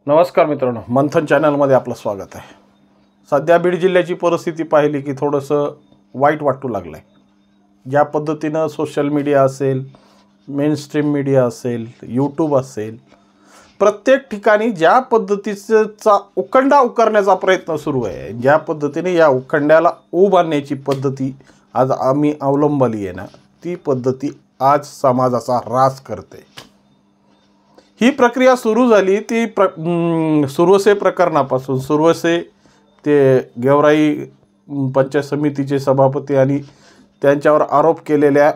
नमस्कार मित्रांनो, मंथन चॅनलमध्ये आपलं स्वागत आहे। सध्या बीड जिल्ह्याची परिस्थिती पाहिली की थोडंसं वाईट वाटू लागलं आहे। ज्या पद्धतीनं सोशल मीडिया असेल, मेनस्ट्रीम मीडिया असेल, यूट्यूब असेल, प्रत्येक ठिकाणी ज्या पद्धतीचा उखंडा उकरण्याचा प्रयत्न सुरू आहे, ज्या पद्धतीने या उखंड्याला ऊब आणण्याची पद्धती आज आम्ही अवलंबली आहे ना, ती पद्धती आज समाजाचा ऱ्हास करते। ही प्रक्रिया सुरू झाली ती सुरवसे प्रकरणापासून। सुरवसे ते गेवराई पंचायत समितीचे सभापती आणि त्यांच्यावर आरोप केलेल्या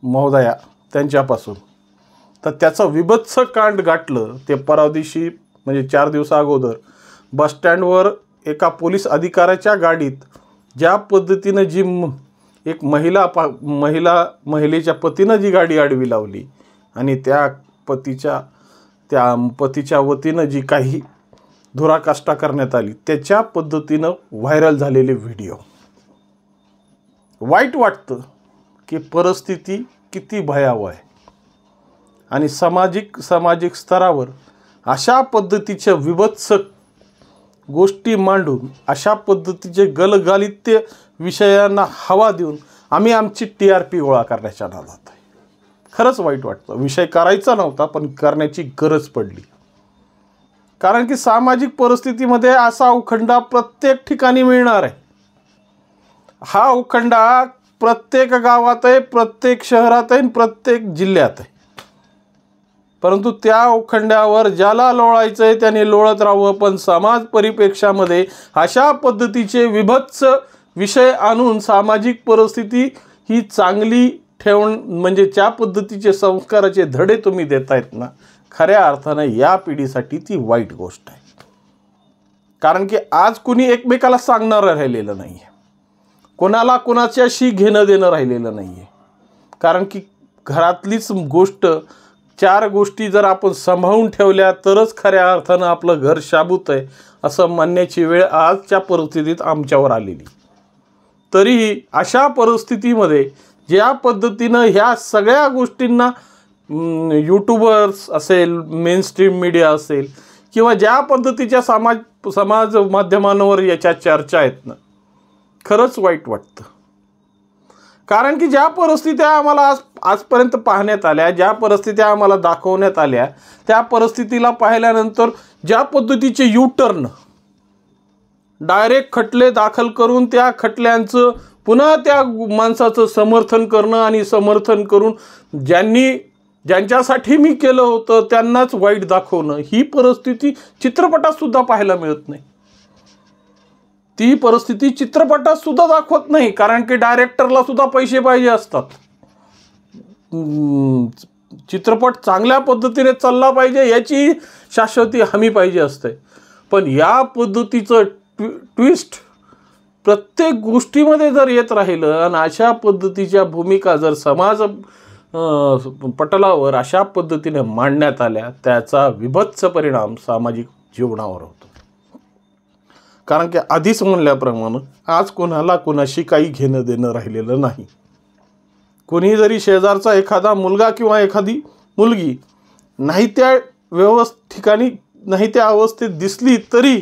महोदया त्यांच्यापासून तर त्याचं विभत्स कांड गाठलं। ते परवादिवशी म्हणजे 4 दिवसा अगोदर बसस्टँडवर एका पोलीस अधिकाऱ्याच्या गाडीत ज्या पद्धतीनं जी एक महिलेच्या पतीनं जी गाडी आडवी लावली आणि त्या पतीच्या वतीनं जी काही धुराकाष्ठा करण्यात आली, त्याच्या पद्धतीनं व्हायरल झालेले व्हिडिओ। वाईट वाटतं की परिस्थिती किती भयावह आहे आणि सामाजिक स्तरावर अशा पद्धतीच्या विभत्स गोष्टी मांडून, अशा पद्धतीचे गलगालित्य विषयांना हवा देऊन आम्ही आमची TRP गोळा करण्याच्या नादात आहे। खरंच वाईट वाटतं। विषय करायचा नव्हता पण करण्याची गरज पडली, कारण की सामाजिक परिस्थितीमध्ये असा उखंडा प्रत्येक ठिकाणी मिळणार आहे। हा उखंडा प्रत्येक गावात आहे, प्रत्येक शहरात आहे, प्रत्येक जिल्ह्यात आहे। परंतु त्या उखंड्यावर ज्याला लोळायचं आहे त्याने लोळत राहावं, पण समाज परिप्रेक्षामध्ये अशा पद्धतीचे विभत्स विषय आणून सामाजिक परिस्थिती ही चांगली ठेवून म्हणजे ज्या पद्धतीचे संस्काराचे धडे तुम्ही देतायत ना, खऱ्या अर्थानं या पिढीसाठी ती वाईट गोष्ट आहे। कारण की आज कुणी एकमेकाला सांगणारं राहिलेलं नाही आहे, कोणाला कोणाच्याशी घेणं देणं राहिलेलं नाही आहे। कारण की घरातलीच गोष्ट 4 गोष्टी जर आपण सांभाळून ठेवल्या तरच खऱ्या अर्थानं आपलं घर शाबूत आहे असं म्हणण्याची वेळ आजच्या परिस्थितीत आमच्यावर आलेली। तरीही अशा परिस्थितीमध्ये ज्या पद्धतीनं ह्या सगळ्या गोष्टींना यूट्यूबर्स असेल, मेनस्ट्रीम मीडिया असेल किंवा ज्या पद्धतीच्या समाज माध्यमांवर याच्या चर्चा आहेत ना, खरंच वाईट वाटतं। कारण की ज्या परिस्थित्या आम्हाला आजपर्यंत पाहण्यात आल्या, ज्या परिस्थित्या आम्हाला दाखवण्यात आल्या, त्या परिस्थितीला पाहिल्यानंतर ज्या पद्धतीचे युटर्न डायरेक्ट खटले दाखल करून त्या खटल्यांचं पुन्हा त्या माणसाचं समर्थन करणं आणि समर्थन करून ज्यांच्यासाठी मी केलं होतं त्यांनाच वाईट दाखवणं, ही परिस्थिती चित्रपटात सुद्धा पाहायला मिळत नाही। ती परिस्थिती चित्रपटात सुद्धा दाखवत नाही, कारण की डायरेक्टरला सुद्धा पैसे पाहिजे असतात। चित्रपट चांगल्या पद्धतीने चालला पाहिजे याची शाश्वती हमी पाहिजे असते, पण या पद्धतीचं ट्विस्ट प्रत्येक गोष्टीमध्ये जर येत राहिलं आणि अशा पद्धतीच्या भूमिका जर समाज पटलावर अशा पद्धतीने मांडण्यात आल्या, त्याचा विभत्स परिणाम सामाजिक जीवनावर होतो। कारण की आधीच म्हणल्याप्रमाणे आज कोणाला कोणाशी काही घेणं देणं राहिलेलं नाही। कोणी जरी शेजारचा एखादा मुलगा किंवा एखादी मुलगी नाही त्या ठिकाणी नाही त्या अवस्थेत दिसली तरी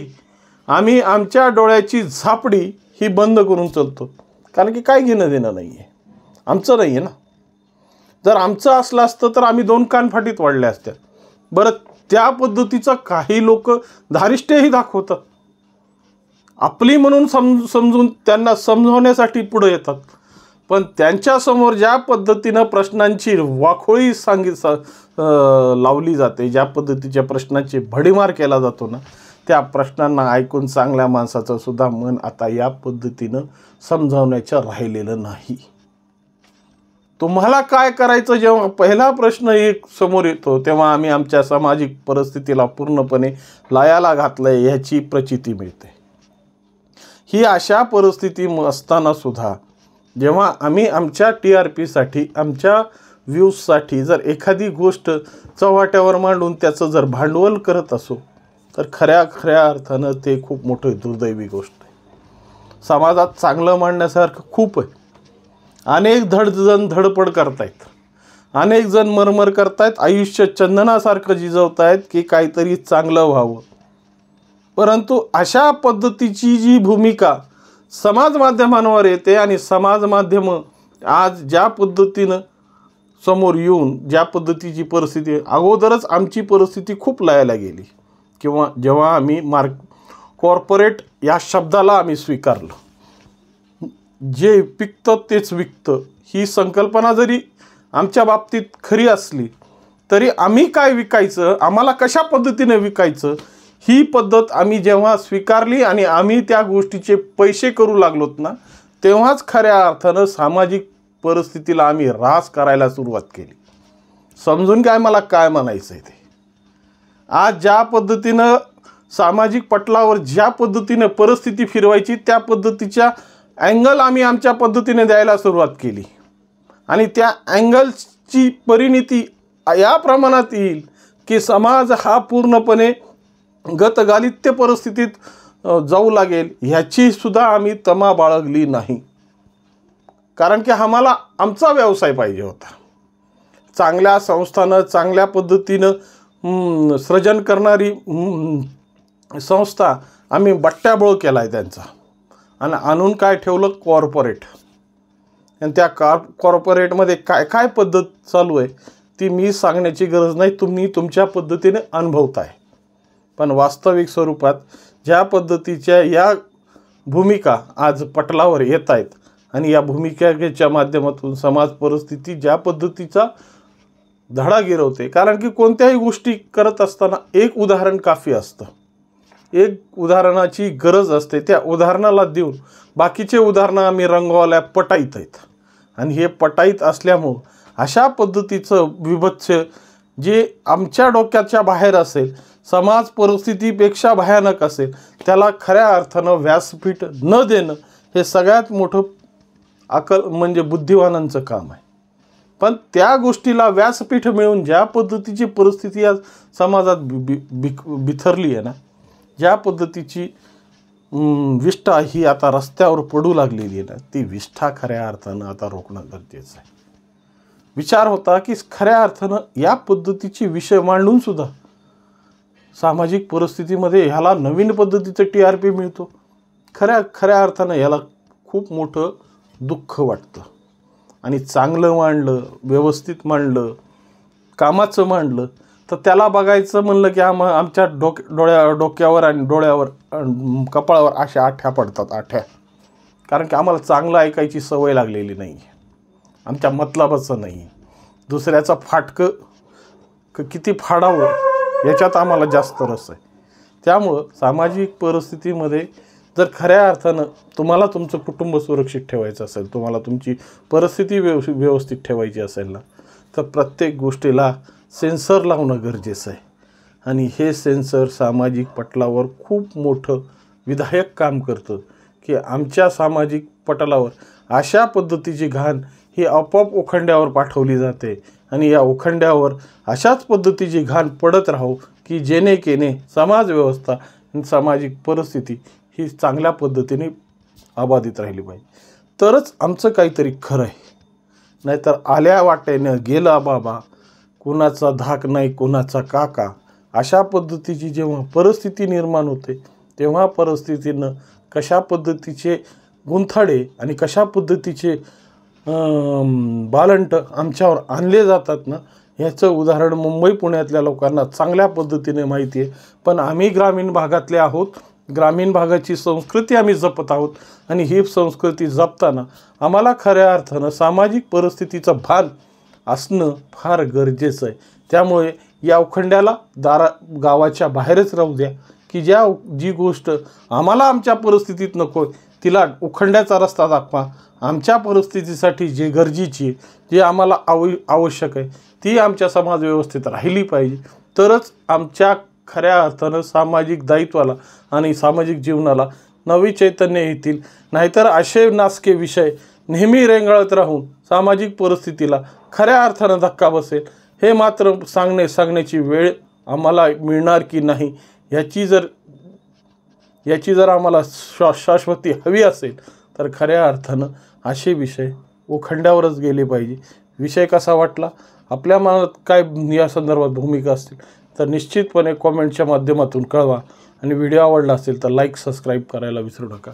आम्ही आमच्या डोळ्याची झापडी ही बंद करून चालतो, कारण की काय घेणं देणं नाही आहे, आमचं नाही आहे ना। जर आमचं असलं असतं तर आम्ही 2 कानफाटीत वाढल्या असत्या। बरं, त्या पद्धतीचं काही लोक धारिष्ट्यही दाखवतात, आपली म्हणून समजून त्यांना समजवण्यासाठी पुढे येतात, पण त्यांच्यासमोर ज्या पद्धतीनं प्रश्नांची वाखोळी लावली जाते, ज्या पद्धतीच्या प्रश्नांची भडीमार केला जातो ना, त्या प्रश्नांना ऐकून चांगल्या माणसाचं सुद्धा मन आता या पद्धतीनं समजावण्याचं राहिलेलं नाही। तुम्हाला काय करायचं जेव्हा पहिला प्रश्न एक समोर येतो, तेव्हा आम्ही आमच्या सामाजिक परिस्थितीला पूर्णपणे लायाला घातलंय ह्याची प्रचिती मिळते। ही अशा परिस्थिती असताना सुद्धा जेव्हा आम्ही आमच्या TRPसाठी, आमच्या व्ह्यूजसाठी जर एखादी गोष्ट चव्हाट्यावर मांडून त्याचं जर भांडवल करत असो, तर खऱ्या अर्थानं ते खूप मोठं दुर्दैवी गोष्ट आहे। समाजात चांगलं मांडण्यासारखं खूप आहे, अनेक जण धडपड करतायत, अनेक जण मरमर करतायत, आयुष्य चंदनासारखं जिजवतायत की काहीतरी चांगलं व्हावं. परंतु अशा पद्धतीची जी भूमिका समाज माध्यमांवर येते आणि समाज माध्यमं आज ज्या पद्धतीनं समोर येऊन ज्या पद्धतीची परिस्थिती, अगोदरच आमची परिस्थिती खूप लयाला गेली किंवा जेव्हा आम्ही कॉर्पोरेट या शब्दाला आम्ही स्वीकारलं. जे पिकतं तेच विकतं ही संकल्पना जरी आमच्या बाबतीत खरी असली तरी आम्ही काय विकायचं, आम्हाला कशा पद्धतीने विकायचं ही पद्धत आम्ही जेव्हा स्वीकारली आणि आम्ही त्या गोष्टीचे पैसे करू लागलोत ना, तेव्हाच खऱ्या अर्थानं सामाजिक परिस्थितीला आम्ही ऱ्हास करायला सुरुवात केली. समजून काय मला काय म्हणायचं आहे ते. आज ज्या पद्धतीनं सामाजिक पटलावर ज्या पद्धतीनं परिस्थिती फिरवायची त्या पद्धतीच्या अँगल आम्ही आमच्या पद्धतीने द्यायला सुरुवात केली आणि त्या अँगल्सची परिणिती या प्रमाणात येईल की समाज हा पूर्णपणे गतगालित्य परिस्थितीत जाऊ लागेल ह्याची सुद्धा आम्ही तमा बाळगली नाही. कारण की आम्हाला आमचा व्यवसाय पाहिजे होता. चांगल्या संस्थानं चांगल्या पद्धतीनं सृजन करणारी संस्था आम्ही बट्ट्याबोळ केला आहे त्यांचा आणि आणून काय ठेवलं कॉर्पोरेट. आणि त्या कॉर्पोरेटमध्ये काय काय पद्धत चालू आहे ती मी सांगण्याची गरज नाही, तुम्ही तुमच्या पद्धतीने अनुभवताय. पण वास्तविक स्वरूपात ज्या पद्धतीच्या या भूमिका आज पटलावर येत आहेत आणि या भूमिकेच्या माध्यमातून समाज परिस्थिती ज्या पद्धतीचा धडा गिरवते. कारण की कोणत्याही गोष्टी करत असताना एक उदाहरण काफी असतं, एक उदाहरणाची गरज असते. त्या उदाहरणाला देऊन बाकीचे उदाहरणं आम्ही रंगवाल्या पटाईत आहेत आणि हे पटाईत असल्यामुळं अशा पद्धतीचं विभत्स जे आमच्या डोक्याच्या बाहेर असेल, समाज परिस्थितीपेक्षा भयानक असेल, त्याला खऱ्या अर्थानं व्यासपीठ न देणं हे सगळ्यात मोठं म्हणजे बुद्धिवानांचं काम आहे. पण त्या गोष्टीला व्यासपीठ मिळून ज्या पद्धतीची परिस्थिती आज समाजात बिथरली आहे ना, ज्या पद्धतीची विष्ठा ही आता रस्त्यावर पडू लागलेली आहे ना, ती विष्ठा खऱ्या अर्थानं आता रोखणं गरजेचं आहे. विचार होता की खऱ्या अर्थानं या पद्धतीची विषय मांडून सुद्धा सामाजिक परिस्थितीमध्ये ह्याला नवीन पद्धतीचं TRP मिळतो. खऱ्या अर्थानं ह्याला खूप मोठं दुःख वाटतं. आणि चांगलं मांडलं, व्यवस्थित मांडलं, कामाचं मांडलं तर त्याला बघायचं म्हणलं की आमच्या डोक्यावर आणि डोळ्यावर कपाळावर अशा आठ्या पडतात, आठ्या. कारण की आम्हाला चांगलं ऐकायची सवय लागलेली नाही आहे, आमच्या मतलबाचं नाही. दुसऱ्याचं फाटकं किती फाडावं याच्यात आम्हाला जास्त रस आहे. त्यामुळं सामाजिक परिस्थितीमध्ये जर खऱ्या अर्थानं तुम्हाला तुमचं कुटुंब सुरक्षित ठेवायचं असेल, तुम्हाला तुमची परिस्थिती व्यवस्थित ठेवायची असेल ना, तर प्रत्येक गोष्टीला सेन्सर लावणं गरजेचं आहे. आणि हे सेन्सर सामाजिक पटलावर खूप मोठं विधायक काम करतं की आमच्या सामाजिक पटलावर अशा पद्धतीची घाण ही आपोआप उखंड्यावर पाठवली जाते आणि या उखंड्यावर अशाच पद्धतीची घाण पडत राहो की जेणेकेने समाज व्यवस्था आणि सामाजिक परिस्थिती ही चांगल्या पद्धतीने अबाधित राहिली पाहिजे. तरच आमचं काहीतरी खरं आहे. नाहीतर आल्या वाटेनं गेला बाबा, कुणाचा धाक नाही कुणाचा काका, अशा पद्धतीची जेव्हा परिस्थिती निर्माण होते तेव्हा परिस्थितीनं कशा पद्धतीचे गुंथाडे आणि कशा पद्धतीचे बालंट आमच्यावर आणले जातात ना, ह्याचं उदाहरण मुंबई पुण्यातल्या लोकांना चांगल्या पद्धतीने माहिती आहे. पण आम्ही ग्रामीण भागातले आहोत, ग्रामीण भागाची संस्कृती आम्ही जपत आहोत आणि ही संस्कृती जपताना आम्हाला खऱ्या अर्थानं सामाजिक परिस्थितीचं भान असणं फार गरजेचं आहे. त्यामुळे या उखंड्याला गावाच्या बाहेरच राहू द्या की जी गोष्ट आम्हाला आमच्या परिस्थितीत नको तिला उखंड्याचा रस्ता दाखवा. आमच्या परिस्थितीसाठी जे गरजेची आहे, जे आम्हाला आवश्यक आहे ती आमच्या समाज व्यवस्थेत राहिली पाहिजे. तरच आमच्या खऱ्या अर्थानं सामाजिक दायित्वाला आणि सामाजिक जीवनाला नवी चैतन्य येतील. नाहीतर असे नासके विषय नेहमी रेंगाळत राहून सामाजिक परिस्थितीला खऱ्या अर्थानं धक्का बसेल. हे मात्र सांगण्याची वेळ आम्हाला मिळणार की नाही याची जर आम्हाला शाश्वती हवी असेल तर खऱ्या अर्थानं असे विषय ओखंड्यावरच गेले पाहिजे। विषय कसा वाटला, आपल्या मनात काय या संदर्भात भूमिका असतील तर निश्चितपणे कॉमेंटच्या माध्यमातून कळवा आणि व्हिडिओ आवडला असेल तर लाईक सबस्क्राईब करायला विसरू नका।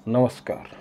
नमस्कार।